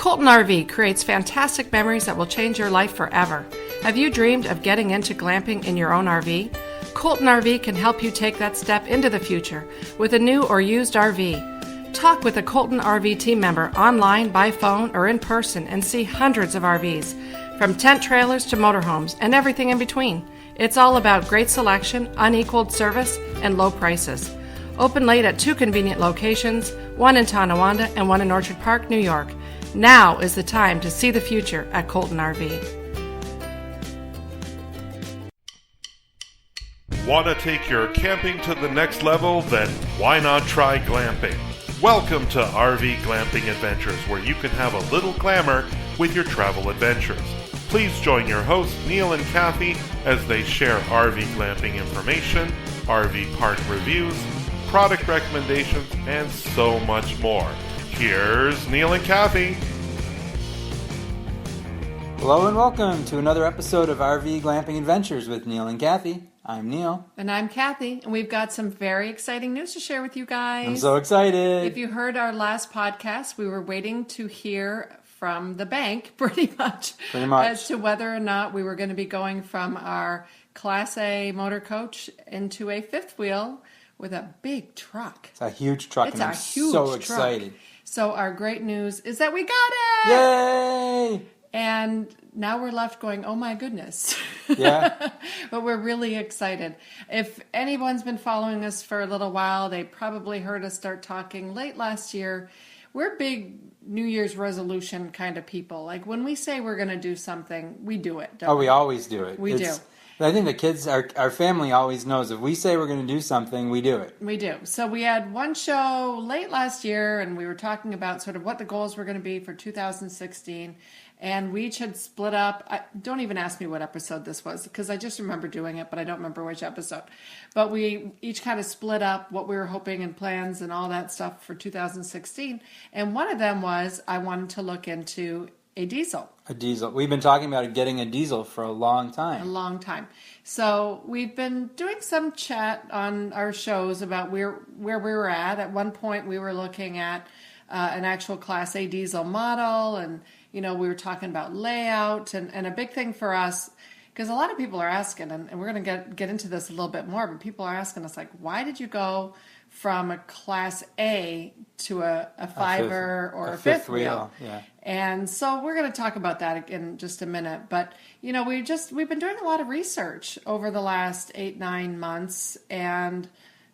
Colton RV creates fantastic memories that will change your life forever. Have you dreamed of getting into glamping in your own RV? Colton RV can help you take that step into the future with a new or used RV. Talk with a Colton RV team member online, by phone, or in person and see hundreds of RVs, from tent trailers to motorhomes and everything in between. It's all about great selection, unequaled service, and low prices. Open late at 2 convenient locations, one in Tonawanda and one in Orchard Park, New York. Now is the time to see the future at Colton RV. Want to take your camping to the next level? Then why not try glamping? Welcome to RV Glamping Adventures, where you can have a little glamour with your travel adventures. Please join your hosts, Neil and Kathy, as they share RV glamping information, RV park reviews, product recommendations, and so much more. Here's Neil and Kathy. Hello and welcome to another episode of RV Glamping Adventures with Neil and Kathy. I'm Neil. And I'm Kathy, and we've got some very exciting news to share with you guys. I'm so excited. If you heard our last podcast, we were waiting to hear from the bank, pretty much, as to whether or not we were going to be going from our Class A motor coach into a fifth wheel with a big truck. It's a huge truck, and I'm so excited. So our great news is that we got it! Yay! And now we're left going, oh my goodness. Yeah. But we're really excited. If anyone's been following us for a little while, they probably heard us start talking late last year. We're big New Year's resolution kind of people. Like when we say we're going to do something, we do it. Don't we? We always do it. We do. I think the kids, our family always knows if we say we're going to do something, we do it. We do. So we had one show late last year, and we were talking about sort of what the goals were going to be for 2016. And we each had split up. Don't even ask me what episode this was, because I just remember doing it, but I don't remember which episode. But we each kind of split up what we were hoping and plans and all that stuff for 2016. And one of them was I wanted to look into a diesel. A diesel. We've been talking about getting a diesel for a long time. A long time. So we've been doing some chat on our shows about where we were at. At one point, we were looking at an actual Class A diesel model, and we were talking about layout, and a big thing for us, because a lot of people are asking, and we're going to get into this a little bit more, but people are asking us, like, why did you go from a Class A to a fiver or a fifth wheel? Yeah. And so we're going to talk about that in just a minute. But, we've been doing a lot of research over the last 8-9 months, and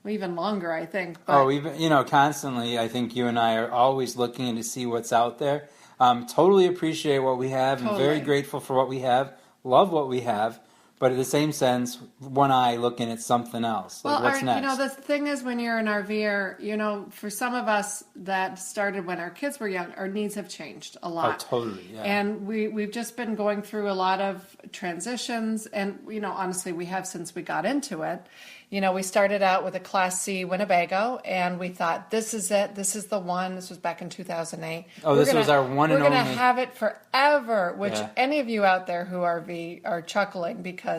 even longer, I think. But, constantly, I think you and I are always looking to see what's out there. Totally appreciate what we have. Totally. And very grateful for what we have. Love what we have. But in the same sense, one eye looking at something else. Like, what's next? The thing is, when you're an RVer, for some of us that started when our kids were young, our needs have changed a lot. Oh, totally, yeah. And we've just been going through a lot of transitions. And, honestly, we have since we got into it. We started out with a Class C Winnebago, and we thought, this is it. This is the one. This was back in 2008. Oh, this was our one and only. We're going to have it forever, which any of you out there who RV are chuckling because,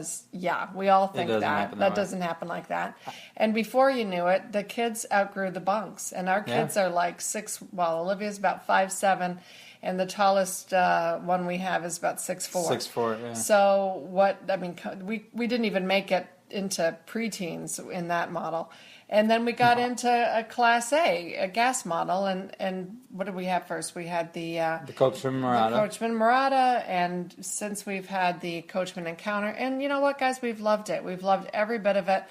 we all think that doesn't happen like that. And before you knew it, the kids outgrew the bunks. And our kids are like 6, Olivia's about 5'7", and the tallest one we have is about 6'4". 6'4", yeah. So we didn't even make it into preteens in that model. And then we got into a Class A, a gas model, and what did we have first? We had the Coachman Murata. The Coachman Murata, and since we've had the Coachman Encounter, and you know what, guys, we've loved it. We've loved every bit of it.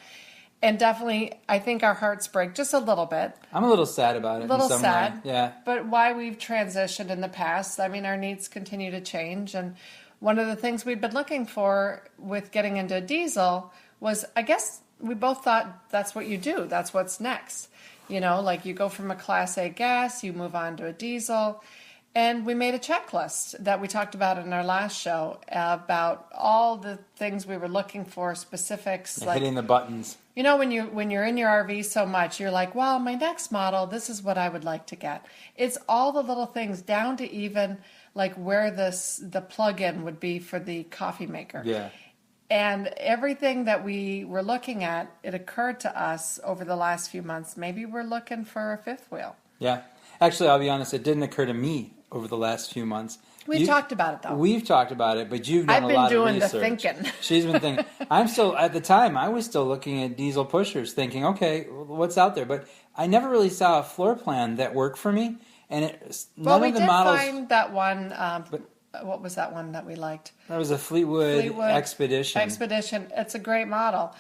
And definitely, I think our hearts break just a little bit. I'm a little sad about it. A little sad. Way. Yeah. But why we've transitioned in the past, our needs continue to change. And one of the things we've been looking for with getting into a diesel was, I guess we both thought that's what you do. That's what's next. Like you go from a Class A gas, you move on to a diesel. And we made a checklist that we talked about in our last show about all the things we were looking for, specifics. Like hitting the buttons. When you're in your RV so much, you're like, well, my next model, this is what I would like to get. It's all the little things down to even like where the plug-in would be for the coffee maker. Yeah. And everything that we were looking at, it occurred to us over the last few months, maybe we're looking for a fifth wheel. Yeah. Actually, I'll be honest, it didn't occur to me over the last few months. We've talked about it, though. We've talked about it, but you've done I've a lot been of doing the research. thinking. She's been thinking. I'm still, at the time, I was still looking at diesel pushers, thinking, okay, what's out there? But I never really saw a floor plan that worked for me. And none of the models. Well, we did find that one. What was that one that we liked? That was a Fleetwood Expedition. It's a great model.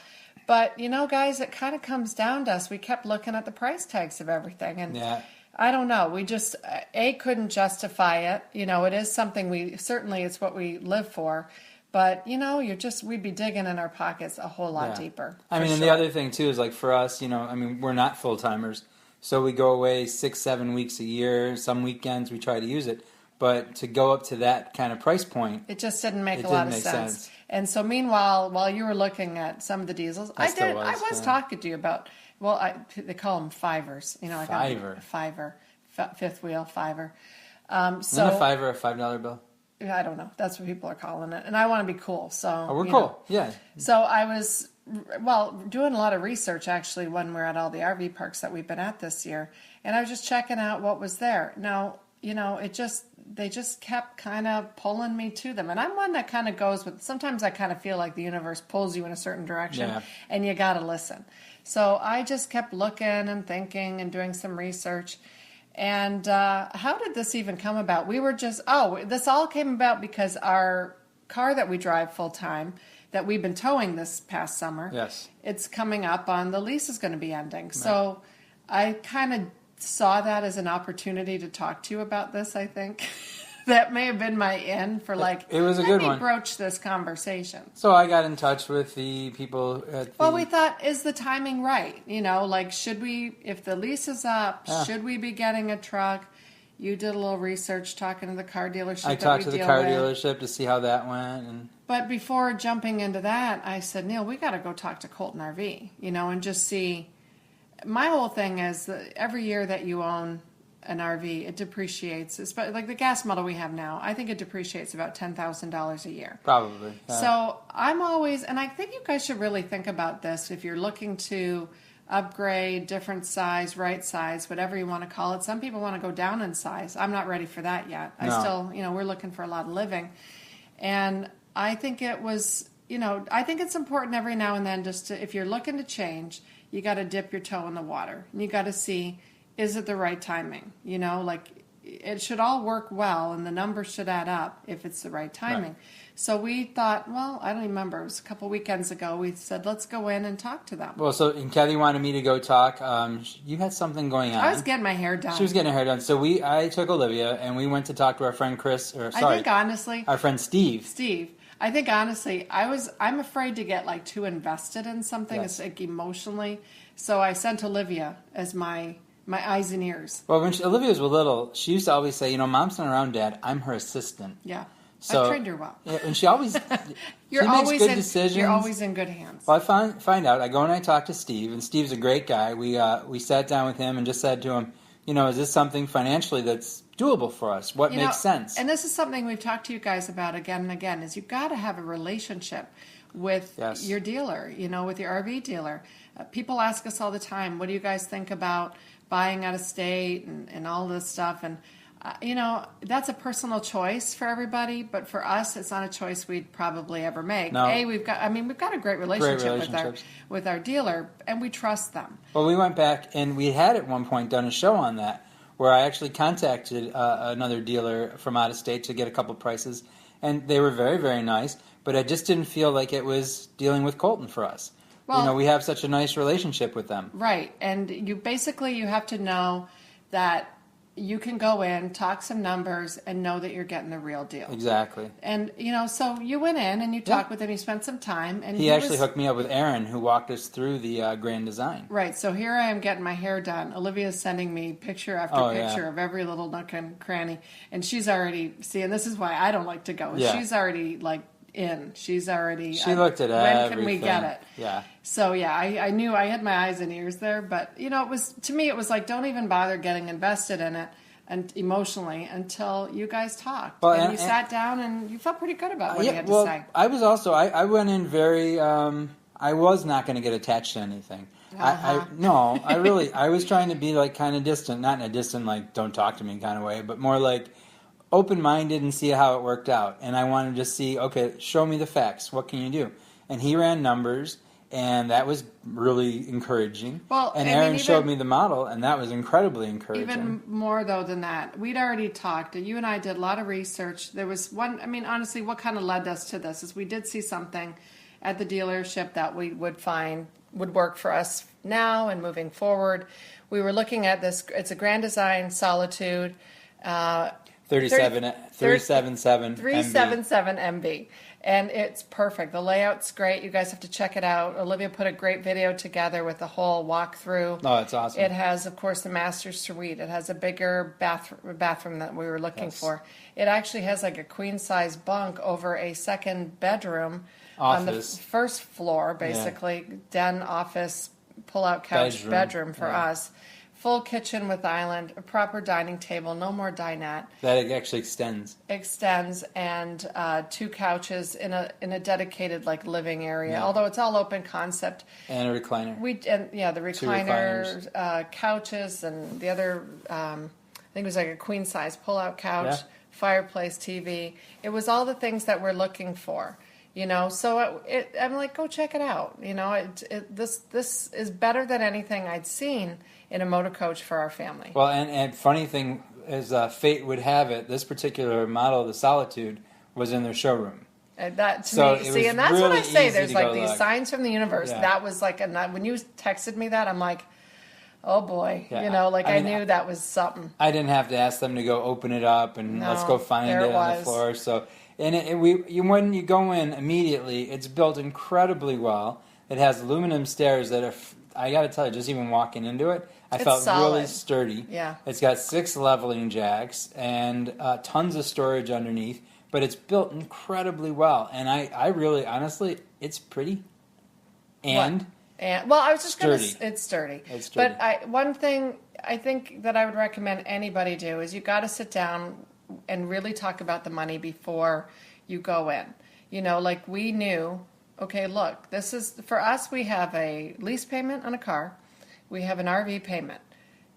But, guys, it kind of comes down to us. We kept looking at the price tags of everything. And yeah. I don't know. We just, couldn't justify it. It is something certainly it's what we live for. But, we'd be digging in our pockets a whole lot deeper. I mean, and the other thing, too, is like for us, we're not full-timers. So we go away 6-7 weeks a year. Some weekends we try to use it. But to go up to that kind of price point, it just didn't make a lot of sense. And so, meanwhile, while you were looking at some of the diesels, I was talking to you about. Well, they call them fivers. Fiver, fifth wheel fiver. Isn't a fiver a $5 bill? I don't know. That's what people are calling it, and I want to be cool. So we're cool. Yeah. So I was doing a lot of research actually when we're at all the RV parks that we've been at this year, and I was just checking out what was there. Now, they just kept kind of pulling me to them. And I'm one that kind of goes with, sometimes I kind of feel like the universe pulls you in a certain direction and you got to listen. So I just kept looking and thinking and doing some research. And how did this even come about? We were just, this all came about because our car that we drive full time, that we've been towing this past summer, it's coming up on, the lease is going to be ending. Right. So I kind of saw that as an opportunity to talk to you about this, I think. That may have been my end for it was a good one. Broach this conversation. So I got in touch with the people at Well, we thought, is the timing right? Should we, if the lease is up, should we be getting a truck? You did a little research talking to the car dealership. I talked to the car dealership to see how that went. But before jumping into that, I said, Neil, we got to go talk to Colton RV, and just see. My whole thing is that every year that you own an RV, it depreciates. It's like the gas model we have now. I think it depreciates about $10,000 a year. Probably. Yeah. So I'm always, and I think you guys should really think about this if you're looking to upgrade, different size, right size, whatever you want to call it. Some people want to go down in size. I'm not ready for that yet. No. I still, we're looking for a lot of living. And I think it was, I think it's important every now and then just to, if you're looking to change, you got to dip your toe in the water. And you got to see, is it the right timing? It should all work well, and the numbers should add up if it's the right timing. Right. So we thought, I don't remember. It was a couple weekends ago. We said, let's go in and talk to them. Well, and Kathy wanted me to go talk. You had something going on. I was getting my hair done. She was getting her hair done. So I took Olivia, and we went to talk to our friend Chris. I think honestly, our friend Steve. I think honestly, I'm afraid to get too invested in something. Yes. It's emotionally. So I sent Olivia as my eyes and ears. Well, when Olivia was little, she used to always say, Mom's not around, Dad. I'm her assistant. Yeah. So, I've trained her well. Yeah, and she always You're decisions. You're always in good hands. Well, I find out. I go and I talk to Steve, and Steve's a great guy. We sat down with him and just said to him, is this something financially that's doable for us? What makes sense? And this is something we've talked to you guys about again and again, is you've got to have a relationship with your dealer, with your RV dealer. People ask us all the time, what do you guys think about buying out of state and all this stuff? And, that's a personal choice for everybody, but for us, it's not a choice we'd probably ever make. No. We've got a great relationship with our dealer, and we trust them. Well, we went back, and we had at one point done a show on that, where I actually contacted another dealer from out of state to get a couple prices, and they were very, very nice, but I just didn't feel like it was dealing with Colton for us. Well, we have such a nice relationship with them. Right, and you have to know that you can go in, talk some numbers, and know that you're getting the real deal. Exactly. And, so you went in and you talked with him, you spent some time. And he actually hooked me up with Aaron, who walked us through the grand design. Right, so here I am getting my hair done. Olivia's sending me picture after picture of every little nook and cranny. And she's already, and this is why I don't like to go. Yeah. She's already, in. She's already... She looked at everything. When can we get it? Yeah. So, I knew I had my eyes and ears there, but, it was, to me, it was don't even bother getting invested in it and emotionally until you guys talked. Well, and you sat down and you felt pretty good about what you had to say. I was also... I went in very... I was not going to get attached to anything. I was trying to be like kind of distant, not in a distant like don't talk to me kind of way, but more like open-minded and see how it worked out. And I wanted to see, okay, show me the facts. What can you do? And he ran numbers, and that was really encouraging. Well, and Aaron showed me the model, and that was incredibly encouraging. Even more, though, than that, we'd already talked. You and I did a lot of research. There was one, honestly, what kind of led us to this is we did see something at the dealership that we would find would work for us now and moving forward. We were looking at this. It's a Grand Design Solitude. 377 MB. And it's perfect. The layout's great. You guys have to check it out. Olivia put a great video together with the whole walkthrough. Oh, it's awesome. It has, of course, the master suite. It has a bigger bathroom that we were looking for. It actually has like a queen-size bunk over a second bedroom on the first floor, basically. Yeah. Den, office, pull-out couch, bedroom for us. Full kitchen with island, a proper dining table, no more dinette. That actually extends. And 2 couches in a dedicated like living area. Yeah. Although it's all open concept. And a recliner. The recliner, couches, and the other. I think it was like a queen size pull-out couch, fireplace, TV. It was all the things that we're looking for. So I'm like, go check it out. This is better than anything I'd seen in a motor coach for our family. Well, and funny thing is, fate would have it, this particular model, the Solitude, was in their showroom. That to me, see, and that's really what I say. There's like these signs from the universe. Yeah. That was like, when you texted me that, I'm like, oh boy, I knew that was something. I didn't have to ask them to go open it up and let's go find it on the floor. So. And when you go in immediately, it's built incredibly well. It has aluminum stairs that are, I got to tell you, just even walking into it, I felt solid. Really sturdy. Yeah. It's got 6 leveling jacks and tons of storage underneath, but it's built incredibly well. And I really, honestly, it's pretty. And I was just going to, it's sturdy. It's sturdy. But one thing I think that I would recommend anybody do is you got to sit down and really talk about the money before you go in. Like we knew, okay, look, this is, for us, we have a lease payment on a car. We have an RV payment.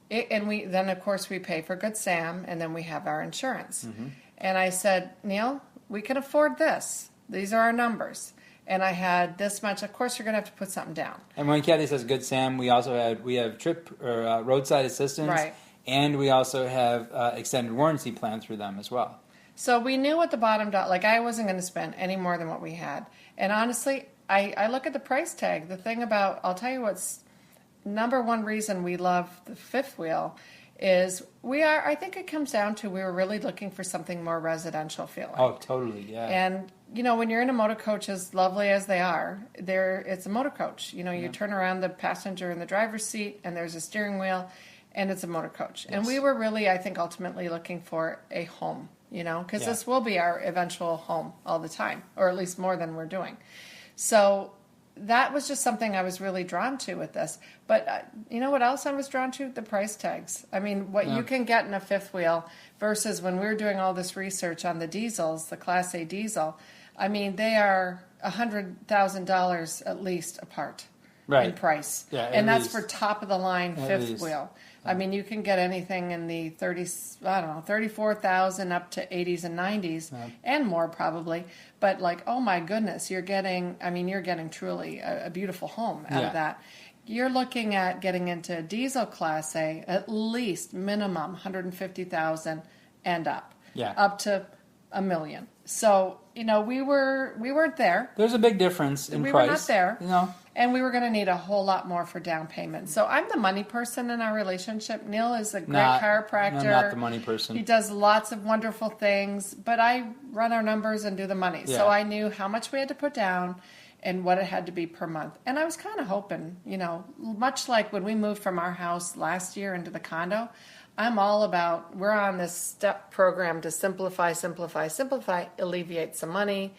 Then, of course, we pay for Good Sam, and then we have our insurance. Mm-hmm. And I said, Neil, we can afford this. These are our numbers. And I had this much. Of course, you're going to have to put something down. And when Kathy says Good Sam, we have trip or roadside assistance. Right. And we also have extended warranty plan through them as well. So we knew what the bottom dollar, like I wasn't going to spend any more than what we had. And honestly, I look at the price tag. The thing about, I'll tell you what's number one reason we love the fifth wheel is I think it comes down to we were really looking for something more residential feeling. Oh, totally, yeah. And, when you're in a motor coach, as lovely as they are, it's a motor coach. You turn around the passenger in the driver's seat and there's a steering wheel. And it's a motor coach. Yes. And we were really, I think, ultimately looking for a home, because this will be our eventual home all the time, or at least more than we're doing. So that was just something I was really drawn to with this. But you know what else I was drawn to? The price tags. I mean, what you can get in a fifth wheel versus when we were doing all this research on the diesels, the Class A diesel, I mean, they are $100,000 at least apart. Right. In price. Yeah, and that's for top of the line fifth wheel. I mean, you can get anything in the 34,000 up to 80s and 90s and more probably. But like, oh my goodness, you're getting truly a beautiful home out of that. You're looking at getting into diesel Class A, at least minimum 150,000 and up. Yeah. Up to $1 million. So, we weren't there. There's a big difference in price. We were not there. And we were going to need a whole lot more for down payment. So I'm the money person in our relationship. Neil is a great chiropractor. I'm not the money person. He does lots of wonderful things, but I run our numbers and do the money. Yeah. So I knew how much we had to put down and what it had to be per month. And I was kind of hoping, much like when we moved from our house last year into the condo, I'm all about, we're on this step program to simplify, alleviate some money.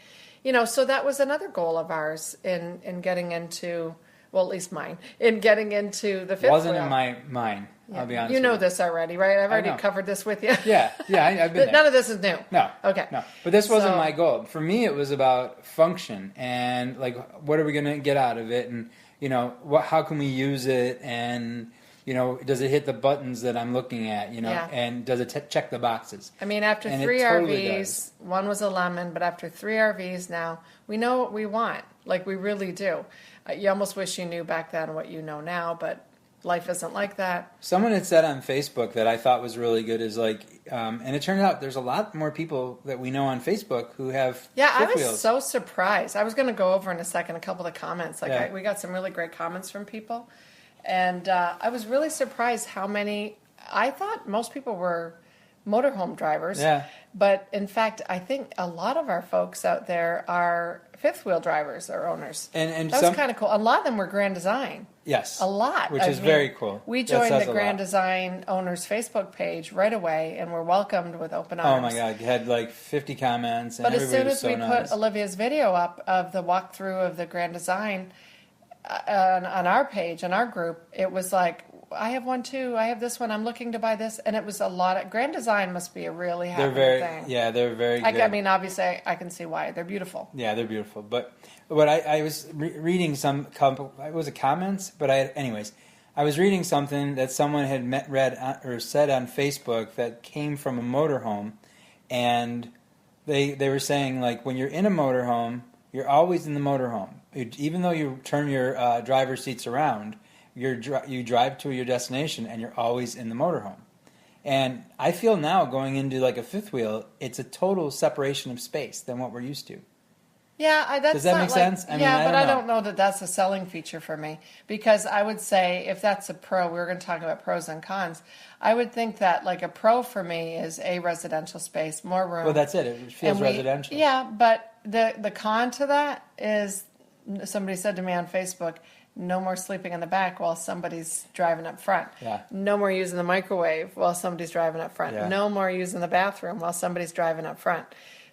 So that was another goal of ours in getting into, well, at least mine, in getting into the fifth wheel. Wasn't in mine, yeah. I'll be honest You know with this already, right? I've already covered this with you. Yeah, I've been there. None of this is new. No. Okay. No. But this wasn't my goal. For me, it was about function and, like, what are we going to get out of it? And how can we use it, and does it hit the buttons that I'm looking at, Yeah. and does it check the boxes? I mean, after And it 3 totally RVs, does. one was a lemon, but after 3 RVs now, we know what we want. Like, we really do. You almost wish you knew back then what you know now, but life isn't like that. Someone had said on Facebook that I thought was really good is like, and it turned out there's a lot more people that we know on Facebook who have Yeah, fifth I was wheels. so surprised. I was going to go over in a second a couple of the comments. Like, Yeah. we got some really great comments from people. And I was really surprised how many, I thought most people were motorhome drivers. Yeah. But in fact, I think a lot of our folks out there are fifth wheel drivers or owners. And that some, was kind of cool. A lot of them were Grand Design. yes, A lot. which is very cool. We That joined says the a Grand lot. Design owners Facebook page right away and were welcomed with open Oh arms. my God, you had like 50 comments, and But as everybody soon was as so we nice. put Olivia's video up of the walkthrough of the Grand Design on our page, on our group, it was like, I have one too. I have this one. I'm looking to buy this. And it was a lot of, Grand Design must be a really They're happening very, thing. yeah, they're very good. I mean, obviously, I can see why. They're beautiful. Yeah, they're beautiful. But what I was reading it was a comments, but anyways, I was reading something that someone had read or said on Facebook that came from a motorhome, and they were saying, like, when you're in a motorhome, you're always in the motorhome. Even though you turn your driver's seats around, you drive to your destination and you're always in the motorhome. And I feel now going into like a fifth wheel, it's a total separation of space than what we're used to. Yeah, that's Does that not make like, sense? I mean, yeah, I but don't I know. don't know that that's a selling feature for me, because I would say if that's a pro, we were going to talk about pros and cons. I would think that like a pro for me is a residential space, more room. Well, that's it. It feels residential. Yeah, but the con to that is, somebody said to me on Facebook, no more sleeping in the back while somebody's driving up front. Yeah. No more using the microwave while somebody's driving up front. Yeah. No more using the bathroom while somebody's driving up front.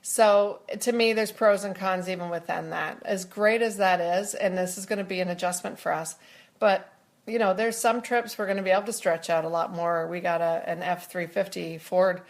So to me, there's pros and cons even within that. As great as that is, and this is going to be an adjustment for us, but there's some trips we're going to be able to stretch out a lot more. We got an F-350 Ford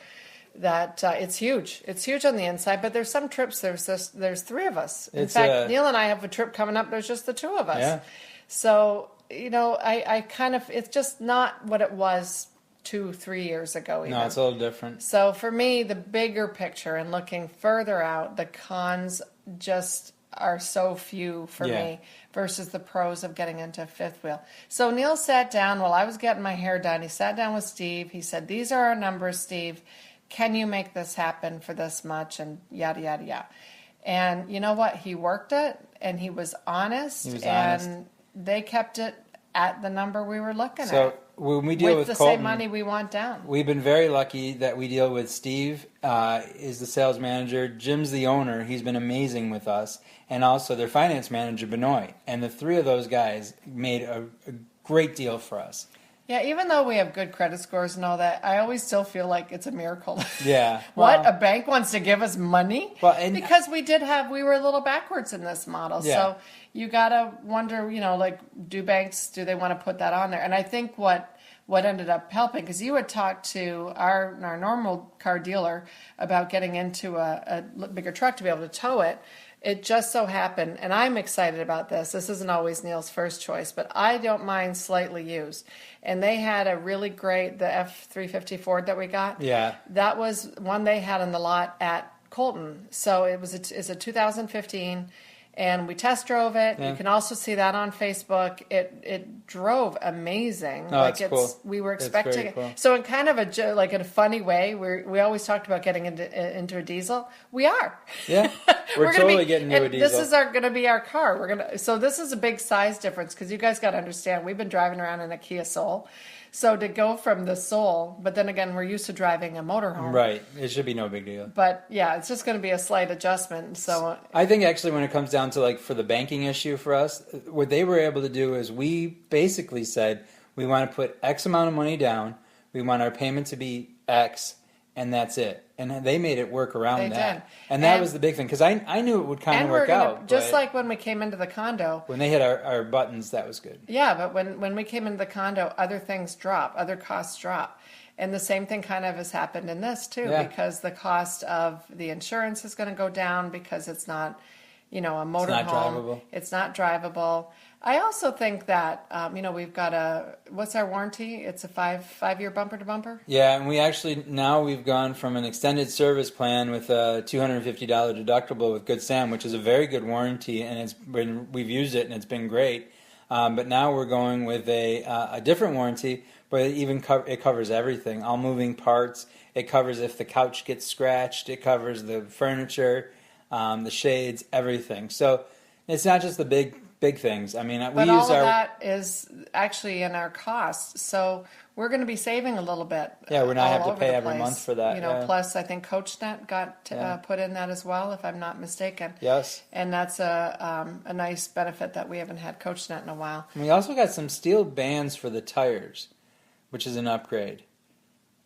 that it's huge. It's huge on the inside, but there's some trips, there's 3 of us. In fact, Neil and I have a trip coming up, there's just the 2 of us. Yeah. So, I kind of, it's just not what it was 2-3 years ago even. No, it's a little different. So for me, the bigger picture and looking further out, the cons just are so few for me versus the pros of getting into a fifth wheel. So Neil sat down while I was getting my hair done. He sat down with Steve. He said, these are our numbers, Steve. Can you make this happen for this much? And yada, yada, yada. And you know what? He worked it, and he was honest. He was and honest. They kept it at the number we were looking So at. when we deal with the Colton, same money we want down. we've been very lucky that we deal with Steve, is the sales manager. Jim's the owner. He's been amazing with us. And also their finance manager, Benoit. And the 3 of those guys made a great deal for us. Yeah, even though we have good credit scores and all that, I always still feel like it's a miracle. Yeah. What? Well, A bank wants to give us money? Well, and- because we were a little backwards in this model. Yeah. So you got to wonder, like, do they want to put that on there? And I think what ended up helping, because you had talked to our normal car dealer about getting into a bigger truck to be able to tow it. It just so happened, and I'm excited about this. This isn't always Neil's first choice, but I don't mind slightly used. And they had a really great, the F-350 Ford that we got. Yeah. That was one they had in the lot at Colton. So it's a 2015, and we test drove it. Yeah. You can also see that on Facebook. It drove amazing. Oh, that's cool. We were That's expecting very it. cool. So in kind of in a funny way, we always talked about getting into a diesel. We are. Yeah. We're gonna totally getting into a diesel. This is going to be our car. So this is a big size difference, because you guys got to understand, we've been driving around in a Kia Soul. So to go from the Soul, but then again, we're used to driving a motorhome. Right. It should be no big deal. But yeah, it's just going to be a slight adjustment. So I think actually when it comes down to like for the banking issue for us, what they were able to do is we basically said we want to put X amount of money down, we want our payment to be X, and that's it. And they made it work around They that. did. And that And- was the big thing, because I knew it would kind and of we're work gonna, out. just but like when we came into the condo. when they hit our buttons, that was good. Yeah, but when we came into the condo, other things drop, other costs drop. And the same thing kind of has happened in this too, Yeah. because the cost of the insurance is going to go down because it's not, a not motorhome. drivable. It's not drivable. I also think that, we've got what's our warranty? It's a five-year bumper to bumper? Yeah, and we've gone from an extended service plan with a $250 deductible with Good Sam, which is a very good warranty, and we've used it and it's been great. But now we're going with a different warranty, but it covers everything, all moving parts. It covers if the couch gets scratched. It covers the furniture, the shades, everything. So it's not just the big things. I mean, but all of that is actually in our costs. So we're going to be saving a little bit. Yeah, we're not have to pay every month for that. Plus I think CoachNet got put in that as well, if I'm not mistaken. Yes. And that's a nice benefit that we haven't had CoachNet in a while. And we also got some steel bands for the tires, which is an upgrade.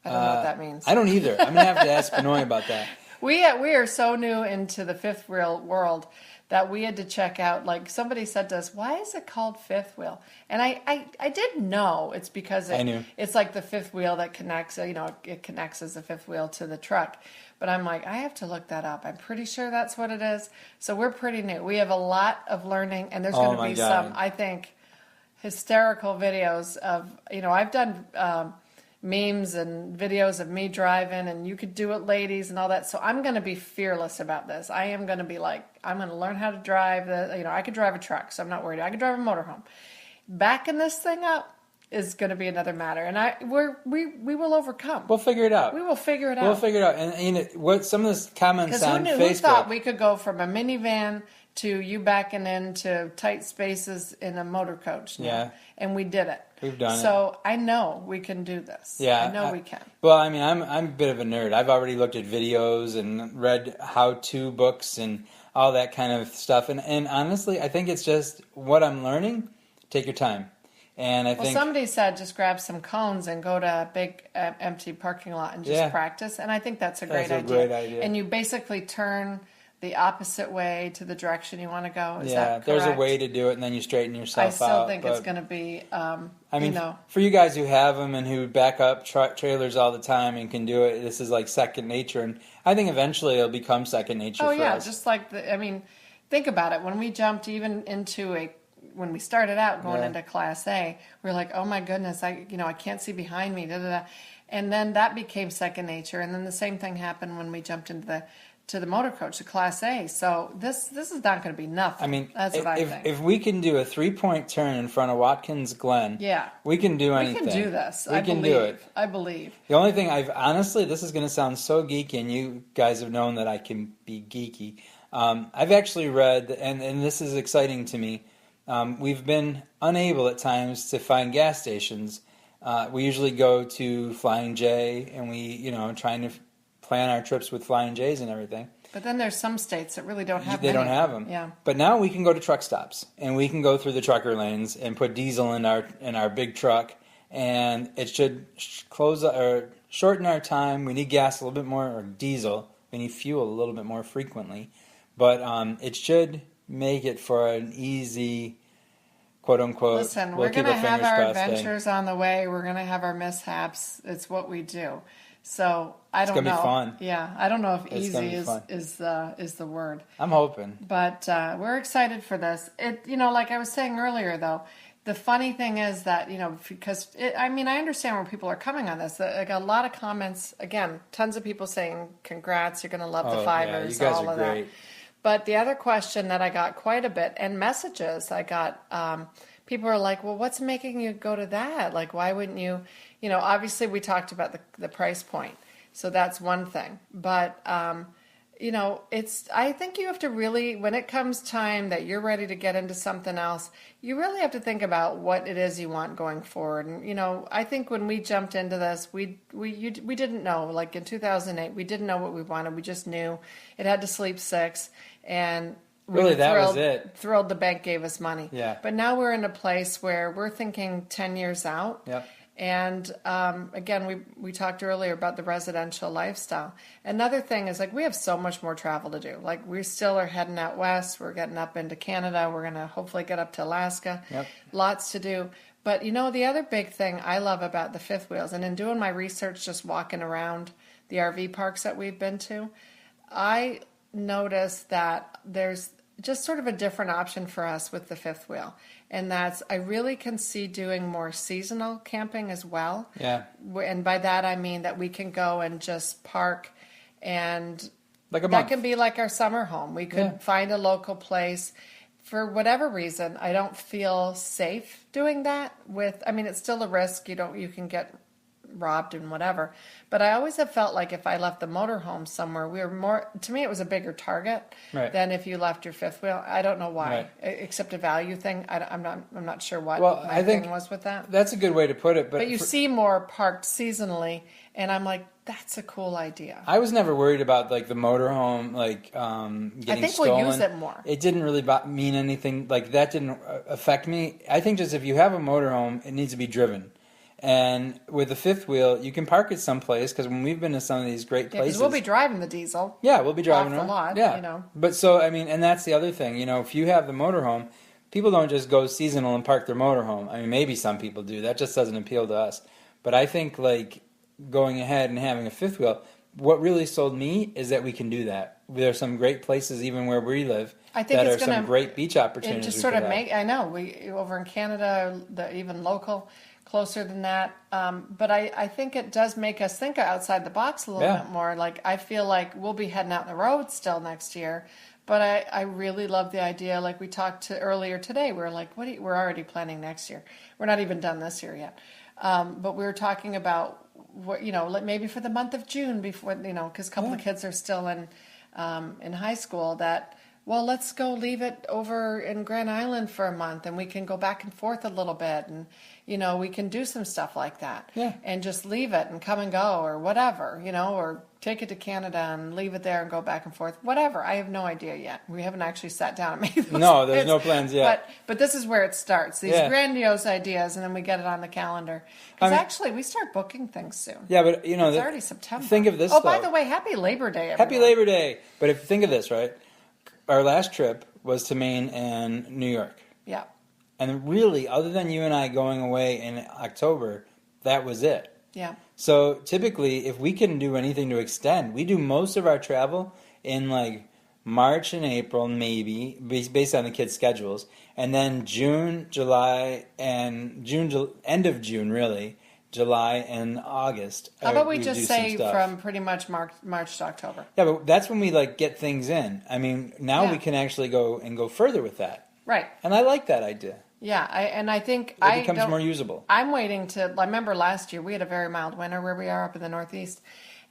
I don't know what that means. I don't either. I'm going to have to ask Benoit about that. We are so new into the fifth wheel world that we had to check out, like somebody said to us, why is it called fifth wheel? And I did know it's because it's like the fifth wheel that connects, it connects as a fifth wheel to the truck. But I'm like, I have to look that up. I'm pretty sure that's what it is. So we're pretty new. We have a lot of learning, and there's going to be some, I think, hysterical videos of, I've done memes and videos of me driving, and you could do it, ladies, and all that. So I'm going to be fearless about this. I am going to be like, I'm going to learn how to drive. I could drive a truck, so I'm not worried. I could drive a motorhome. Backing this thing up is going to be another matter, and we will overcome. We'll figure it out. We will figure it out. We'll figure it out. And what some of the comments on Facebook. Who thought we could go from a minivan to you backing into tight spaces in a motor coach now? Yeah. And we did it. We've done it. So I know we can do this. Yeah. I know we can. Well, I mean, I'm a bit of a nerd. I've already looked at videos and read how-to books and all that kind of stuff. And honestly, I think it's just what I'm learning. Take your time. And I think somebody said just grab some cones and go to a big empty parking lot and just practice. And I think that's a great idea. And you basically turn the opposite way to the direction you want to go. Is that correct? There's a way to do it, and then you straighten yourself out. I still think it's going to be, for you guys who have them and who back up trailers all the time and can do it, this is like second nature. And I think eventually it'll become second nature for us. Oh, yeah, just like, think about it. When we jumped even into when we started out going into Class A, we were like, oh my goodness, I can't see behind me, And then that became second nature. And then the same thing happened when we jumped into the motor coach, the Class A. So this is not going to be nothing. I mean, that's what I think. If we can do a 3-point turn in front of Watkins Glen, we can do anything. We can do this. We can do it. I believe. The only thing this is going to sound so geeky, and you guys have known that I can be geeky. I've actually read, and this is exciting to me, we've been unable at times to find gas stations. We usually go to Flying J, and we, trying to plan our trips with Flying J's and everything. But then there's some states that really don't have They don't have them. Yeah. But now we can go to truck stops, and we can go through the trucker lanes and put diesel in our big truck, and it should shorten our time. We need gas a little bit more, or diesel. We need fuel a little bit more frequently. But it should make it for an easy, quote unquote. Listen, we're going to have our adventures on the way. We're going to have our mishaps. It's what we do. So I don't know. It's gonna be fun. Yeah, I don't know if easy is the word. I'm hoping. But we're excited for this. Like I was saying earlier, though, the funny thing is that because I understand where people are coming on this. I got a lot of comments. Again, tons of people saying, "Congrats, you're going to love the fivers." Yeah, you guys all are of great. That. But the other question that I got quite a bit, and messages I got, people are like, well, what's making you go to that? Like, why wouldn't you, obviously we talked about the price point. So that's one thing. But, I think you have to really, when it comes time that you're ready to get into something else, you really have to think about what it is you want going forward. And, I think when we jumped into this, we didn't know, like in 2008, we didn't know what we wanted. We just knew it had to sleep 6, and really, that was it. Thrilled the bank gave us money. Yeah. But now we're in a place where we're thinking 10 years out. Yep. And again, we talked earlier about the residential lifestyle. Another thing is, like, we have so much more travel to do. Like, we still are heading out west. We're getting up into Canada. We're going to hopefully get up to Alaska. Yep. Lots to do. But, the other big thing I love about the fifth wheels, and in doing my research, just walking around the RV parks that we've been to, I noticed that there's just sort of a different option for us with the fifth wheel. And that's, I really can see doing more seasonal camping as well. Yeah. And by that, I mean that we can go and just park, and Like a that month. can be like our summer home. We could find a local place. For whatever reason, I don't feel safe doing that with, I mean, it's still a risk. You can get robbed and whatever. But I always have felt like if I left the motorhome somewhere, we were more, to me, it was a bigger target Right. than if you left your fifth wheel. I don't know why, Right. except a value thing. I'm not sure what Well, my I think thing was with that. That's a good way to put it. But you see more parked seasonally, and I'm like, that's a cool idea. I was never worried about like the motorhome, like getting I think stolen. we'll use it more. It didn't really mean anything. Like that didn't affect me. I think just if you have a motorhome, it needs to be driven. And with the fifth wheel, you can park it someplace, because when we've been to some of these great Yeah, places, because we'll be driving the diesel. yeah, we'll be driving off the around. lot, Yeah, you know. But so I mean, and that's the other thing. You know, if you have the motorhome, people don't just go seasonal and park their motorhome. I mean, maybe some people do. That just doesn't appeal to us. But I think like going ahead and having a fifth wheel, what really sold me is that we can do that. There are some great places, even where we live, I think that it's are some gonna- great beach It opportunities. just we sort of could have. I know, we over in Canada, even local, closer than that. But I think it does make us think outside the box a little Yeah. bit more. Like, I feel like we'll be heading out on the road still next year. But I really love the idea. Like we talked to earlier today, we were like, we're already planning next year. We're not even done this year yet. But we were talking about what, like maybe for the month of June, before, because a couple of kids are still in high school, that, well, let's go leave it over in Grand Island for a month, and we can go back and forth a little bit, and we can do some stuff like that. Yeah. And just leave it and come and go, or whatever, or take it to Canada and leave it there and go back and forth, whatever. I have no idea yet. We haven't actually sat down and made those No, there's plans. no plans yet. But this is where it starts. These Yeah. grandiose ideas, and then we get it on the calendar. Because actually, we start booking things soon. Yeah, but It's already September. Think of this. Oh, by though. the way, happy Labor Day, everyone. Happy Labor Day. But if think of this, right? Our last trip was to Maine and New York. Yeah. And really, other than you and I going away in October, that was it. Yeah. So typically, if we can do anything to extend, we do most of our travel in like March and April, maybe, based on the kids' schedules. And then June, July, and end of June, really, July and August. How about we do just some say stuff. from pretty much March to October? Yeah, but that's when we like get things in. I mean, now Yeah. we can actually go further with that. Right. And I like that idea. Yeah. I think It becomes more usable. I'm waiting to. I remember last year we had a very mild winter where we are up in the Northeast,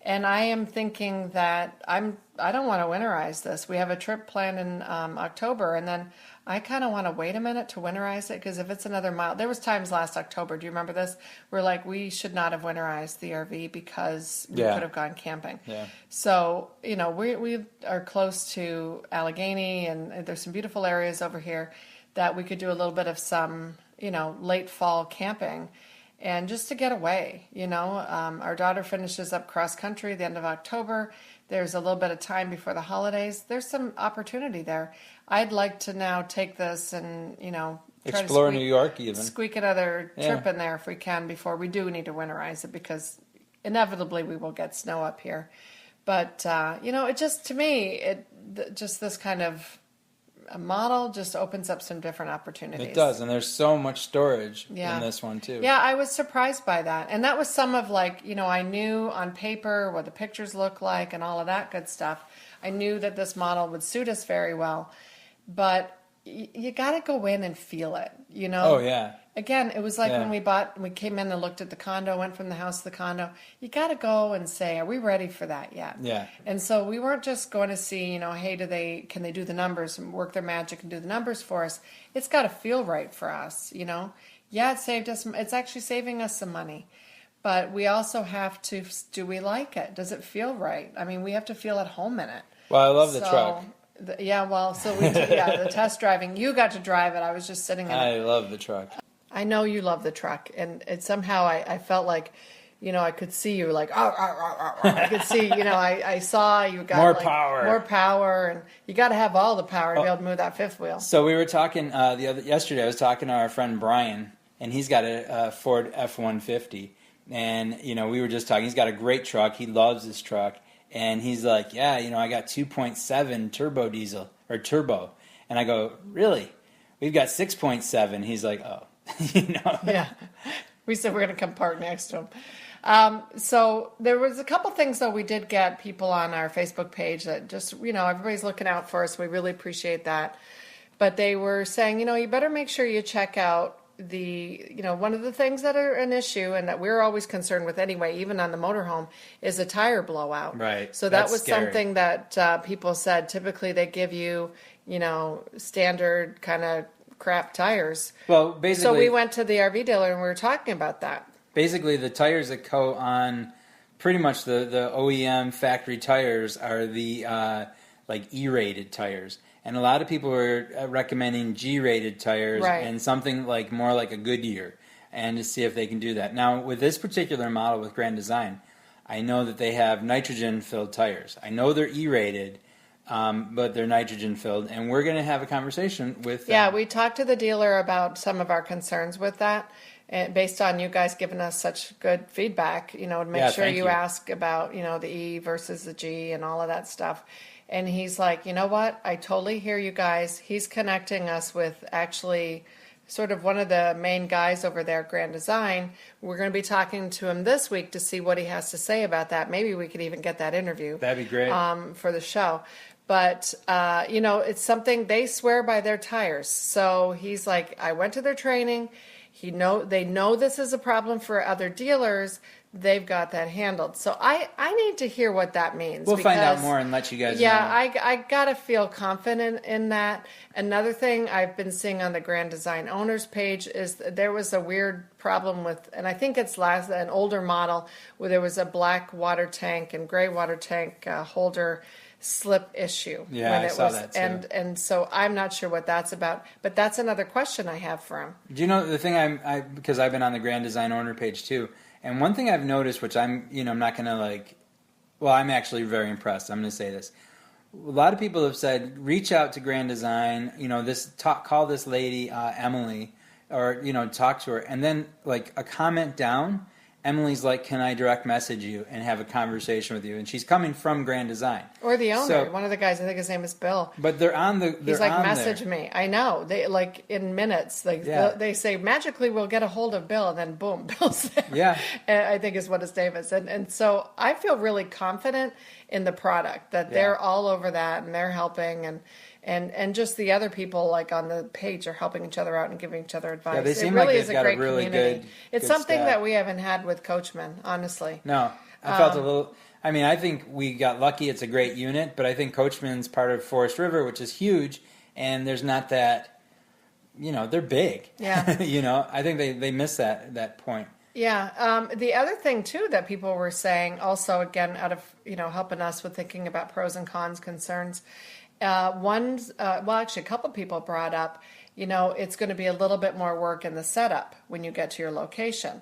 and I am thinking that I don't want to winterize this. We have a trip planned in October, and then I kind of want to wait a minute to winterize it, because if it's another mild, there was times last October. Do you remember this? We're like, we should not have winterized the RV because we Yeah. could have gone camping. Yeah. So we are close to Allegheny, and there's some beautiful areas over here that we could do a little bit of some, late fall camping, and just to get away. Our daughter finishes up cross country at the end of October. There's a little bit of time before the holidays. There's some opportunity there. I'd like to now take this and, try Explore to New York even. squeak another trip Yeah. in there if we can before we do need to winterize it, because inevitably we will get snow up here. But, it just, to me, just this kind of a model just opens up some different opportunities. It does, and there's so much storage Yeah. in this one too. Yeah, I was surprised by that. And that was some of I knew on paper what the pictures look like and all of that good stuff. I knew that this model would suit us very well. But you got to go in and feel it, Oh yeah. Again, it was like Yeah. when we came in and looked at the condo, went from the house to the condo. You got to go and say, are we ready for that yet? Yeah. And so we weren't just going to see, hey, can they do the numbers and work their magic and do the numbers for us? It's got to feel right for us, Yeah, it saved us. It's actually saving us some money. But we also have to, do we like it? Does it feel right? I mean, we have to feel at home in it. Well, I love the truck. The test driving. You got to drive it. I was just sitting in it. I love the truck. I know you love the truck, and somehow I felt like, I could see you like, I could see, I saw you got More power, and you got to have all the power to be able to move that fifth wheel. So we were talking yesterday. I was talking to our friend Brian, and he's got a Ford F-150, and we were just talking. He's got a great truck. He loves his truck, and he's like, yeah, I got 2.7 turbo diesel or turbo. And I go, really? We've got 6.7. He's like, oh, Yeah. We said we're going to come park next to him. So there was a couple things, though. We did get people on our Facebook page that just, everybody's looking out for us. We really appreciate that. But they were saying, you better make sure you check out one of the things that are an issue and that we're always concerned with anyway, even on the motorhome, is a tire blowout. Right. So that That's was scary. something that people said typically they give you, standard kind of crap tires. Well, basically, So we went to the RV dealer and we were talking about that. Basically, the tires that go on pretty much the OEM factory tires are the E-rated tires. And a lot of people are recommending G-rated tires and something more like a Goodyear, and to see if they can do that. Now, with this particular model with Grand Design, I know that they have nitrogen-filled tires. I know they're E-rated, but they're nitrogen-filled, and we're going to have a conversation with them. Yeah, we talked to the dealer about some of our concerns with that, and based on you guys giving us such good feedback, to make sure you ask about, the E versus the G and all of that stuff. And he's like, you know what? I totally hear you guys. He's connecting us with actually sort of one of the main guys over there at Grand Design. We're going to be talking to him this week to see what he has to say about that. Maybe we could even get that interview. That'd be great. For the show. But, it's something they swear by their tires. So he's like, I went to their training. They know this is a problem for other dealers. They've got that handled. So I need to hear what that means. We'll find out more and let you guys know. Yeah, I got to feel confident in that. Another thing I've been seeing on the Grand Design owners page is there was a weird problem with, and I think it's an older model, where there was a black water tank and gray water tank holder slip issue. Yeah, I saw that too. And so I'm not sure what that's about, but that's another question I have for him. Do you know the thing because I've been on the Grand Design owner page too, and one thing I've noticed, which I'm not going to I'm actually very impressed. I'm going to say this. A lot of people have said, reach out to Grand Design, call this lady, Emily, or, talk to her. And then a comment down, Emily's like, can I direct message you and have a conversation with you? And she's coming from Grand Design. Or the owner, one of the guys, I think his name is Bill. But they're on the. He's like, message me. I know. They in minutes. They say magically we'll get a hold of Bill, and then boom, Bill's there. Yeah, I think is what his name is. And so I feel really confident in the product that they're all over that and they're helping and just the other people on the page are helping each other out and giving each other advice. Yeah, they seem it really like is they've a got great a really community. It's good something staff. that we haven't had with Coachman, honestly. No, I felt a little. I mean, I think we got lucky. It's a great unit, but I think Coachman's part of Forest River, which is huge, and there's not that. They're big. Yeah. I think they miss that point. Yeah. The other thing too that people were saying, also again out of helping us with thinking about pros and cons concerns. Actually, a couple people brought up, it's going to be a little bit more work in the setup when you get to your location.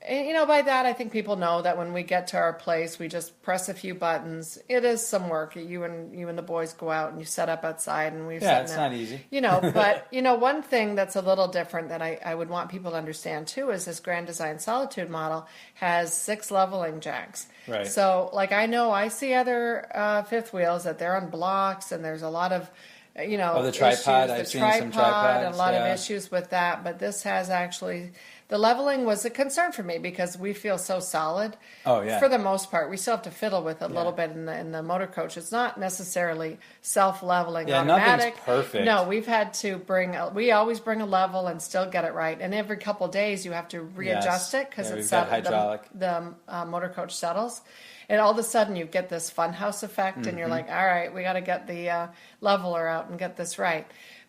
And, by that, I think people know that when we get to our place, we just press a few buttons. It is some work. You and the boys go out and you set up outside, and we've it's not easy. But one thing that's a little different that I would want people to understand too is this Grand Design Solitude model has 6 leveling jacks. Right. So, I see other fifth wheels that they're on blocks, and there's a lot of the tripod. I've seen some tripods. And a lot of issues with that. But this has actually. The leveling was a concern for me because we feel so solid. Oh, yeah. For the most part. We still have to fiddle with it a little bit in the motor coach. It's not necessarily self-leveling automatic. Nothing's perfect. No, we've had to we always bring a level and still get it right. And every couple of days you have to readjust it because it's hydraulic. The motor coach settles. And all of a sudden you get this funhouse effect and you're like, all right, we got to get the leveler out and get this right.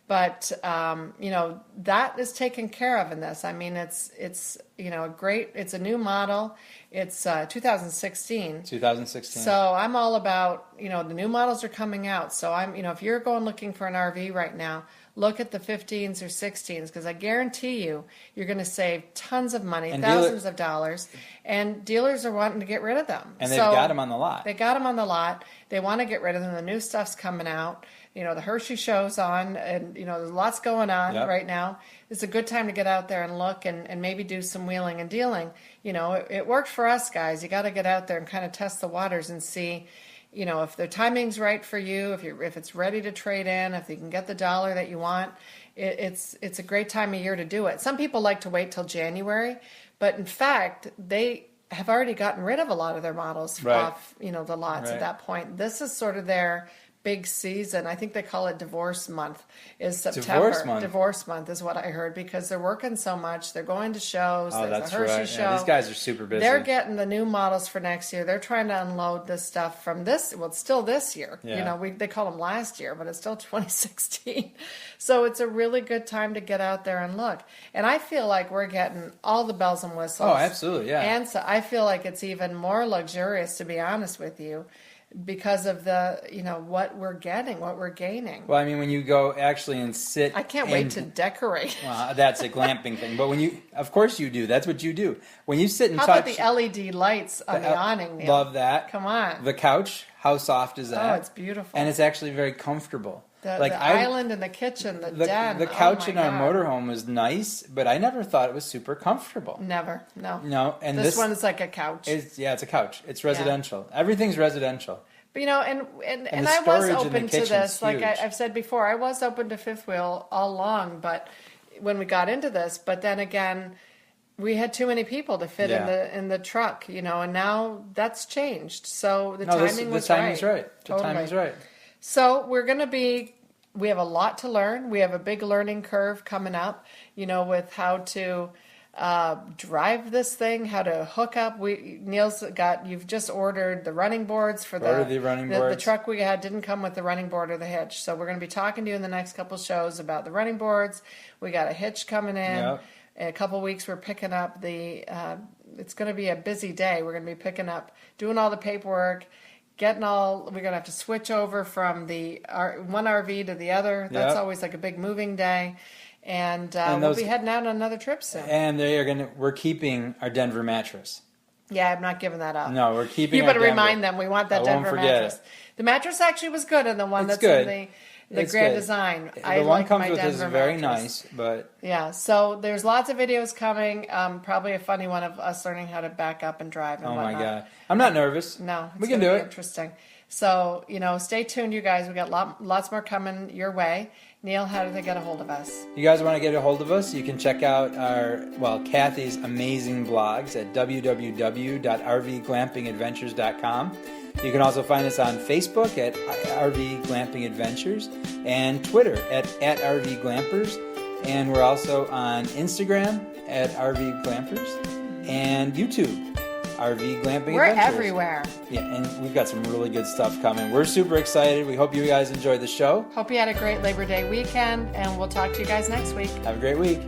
But, that is taken care of in this. I mean, it's it's a new model. It's 2016. 2016. So I'm all about, the new models are coming out. So I'm, if you're going looking for an RV right now, look at the 15s or 16s because I guarantee you're going to save tons of money, and thousands of dollars. And dealers are wanting to get rid of them. And they've got them on the lot. They got them on the lot. They want to get rid of them. The new stuff's coming out. The Hershey show's on, and, there's lots going on right now. It's a good time to get out there and look and maybe do some wheeling and dealing. It worked for us, guys. You got to get out there and kind of test the waters and see, if the timing's right for you, if it's ready to trade in, if you can get the dollar that you want, it's a great time of year to do it. Some people like to wait till January, but in fact, they have already gotten rid of a lot of their models off, the lots at that point. This is sort of their big season. I think they call it divorce month, is September. Divorce month is what I heard, because they're working so much. They're going to shows. Oh, There's that's a Hershey right. show. Yeah, these guys are super busy. They're getting the new models for next year. They're trying to unload this stuff from it's still this year. Yeah. They call them last year, but it's still 2016. So it's a really good time to get out there and look. And I feel like we're getting all the bells and whistles. Oh, absolutely, yeah. And so I feel like it's even more luxurious, to be honest with you, because of the, what we're getting, what we're gaining. Well, I mean, when you go actually and sit... I can't wait to decorate. Well, that's a glamping thing. But of course you do. That's what you do. When you sit and How touch... about the LED lights on the awning, Neil? Love that. Come on. The couch, how soft is that? Oh, it's beautiful. And it's actually very comfortable. The island in the kitchen, the den. The couch in our motorhome was nice, but I never thought it was super comfortable. Never, no. No, and this one's like a couch. It's a couch. It's residential. Yeah. Everything's residential. But, and the I was storage in open the to this. kitchen's Like huge. I've said before, I was open to fifth wheel all along, but when we got into this, but then again, we had too many people to fit in the truck, and now that's changed. So the timing was right. The timing's right. So we have a lot to learn. We have a big learning curve coming up, with how to drive this thing, how to hook up. You've just ordered the running boards for the truck we had didn't come with the running board or the hitch. So we're going to be talking to you in the next couple shows about the running boards. We got a hitch coming in. Yep. In a couple weeks, we're picking up it's going to be a busy day. We're going to be doing all the paperwork, we're going to have to switch over from one RV to the other. That's always like a big moving day. And we'll be heading out on another trip soon. And we're keeping our Denver mattress. Yeah, I'm not giving that up. No, we're keeping. You better remind them we want that Denver mattress. It. The mattress actually was good, and the one that's good. in the Grand Design. The one comes with is very nice, but yeah. So there's lots of videos coming. Probably a funny one of us learning how to back up and drive. And whatnot. My God, I'm not nervous. No, we can do it. Interesting. So stay tuned, you guys. We got lots more coming your way. Neil, how do they get a hold of us? You guys want to get a hold of us? You can check out Kathy's amazing blogs at www.rvglampingadventures.com. You can also find us on Facebook at RV Glamping Adventures and Twitter at RV Glampers. And we're also on Instagram at RV Glampers and YouTube. RV Glamping We're Adventures. everywhere. Yeah, and we've got some really good stuff coming. We're super excited. We hope you guys enjoyed the show. Hope you had a great Labor Day weekend, and we'll talk to you guys next week. Have a great week.